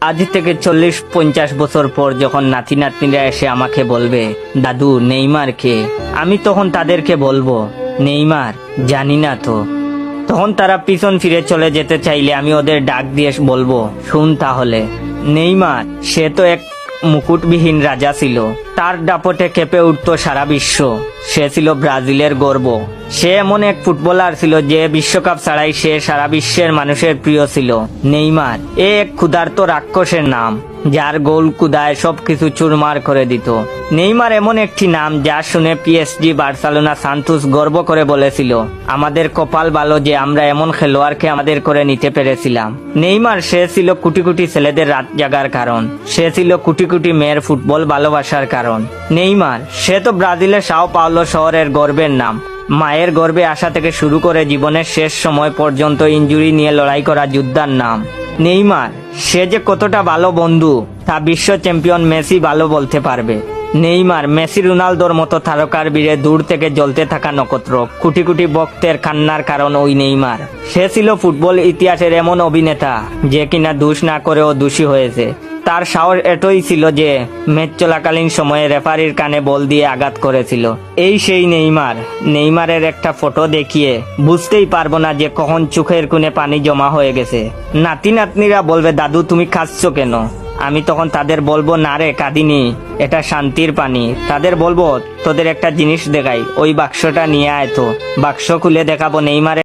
আজ থেকে 40-50 বছর পর যখন নাতি নাতনিরা এসে আমাকে বলবে, দাদু নেইমার কে, আমি তখন তাদেরকে বলবো, নেইমার জানি না তো। তখন তারা পিছন ফিরে চলে যেতে চাইলে আমি ওদের ডাক দিয়ে বলবো, শুন তাহলে, নেইমার সে তো এক মুকুটবিহীন রাজা ছিল। তার দাপটে কেঁপে উঠত সারা বিশ্ব। সে ছিল ব্রাজিলের গর্ব। সে এমন এক ফুটবলার ছিল যে বিশ্বকাপ ছাড়াই সে সারা বিশ্বের মানুষের প্রিয় ছিল। নেইমার এ এক ক্ষুধার্ত রাক্ষসের নাম, যার গোল কুদায় সবকিছু চুরমার করে দিত। নেইমার এমন একটি নাম যা শুনে পিএসজি, বার্সেলোনা, সান্তোস গর্ব করে বলেছিল, আমাদের কপাল ভালো যে আমরা এমন খেলোয়াড়কে আমাদের করে নিতে পেরেছিলাম। নেইমার সে ছিল কোটি কোটি ছেলেদের রাত জাগার কারণ। সে ছিল কোটি কোটি মেয়ের ফুটবল ভালোবাসার কারণ। নেইমার সে তো ব্রাজিলের সাও পাওলো শহরের গর্বের নাম। মায়ের গর্ভে আসা থেকে শুরু করে জীবনের শেষ সময় পর্যন্ত ইনজুরি নিয়ে লড়াই করা যোদ্ধার নাম। নেইমার সে যে কতটা ভালো বন্ধু তা বিশ্ব চ্যাম্পিয়ন মেসি ভালো বলতে পারবে। নেইমার মেসি, রোনালদোর মতো তারকার বীরে দূর থেকে জ্বলতে থাকা নক্ষত্র। কোটি কোটি ভক্তের কান্নার কারণ ওই নেইমার। সে ছিল ফুটবল ইতিহাসের এমন অভিনেতা যে কিনা দোষ না করেও দোষী হয়েছে। তার সাহস এতই ছিল যে ম্যাচ চলাকালীন সময়ে রেফারির কানে বল দিয়ে আঘাত করেছিল। এই সেই নেইমার। নেইমারের একটা ফটো দেখিয়ে বুঝতেই পারবো না যে কখন চোখের কোণে পানি জমা হয়ে গেছে। নাতি নাতনিরা বলবে, দাদু তুমি কাঁদছো কেন? আমি তখন তাদের বলবো, না রে কাঁদিনি, এটা শান্তির পানি। তাদের বলবো, তোদের একটা জিনিস দেখাই, ওই বাক্সটা নিয়ে আয় তো। বাক্স খুলে দেখাবো নেইমারের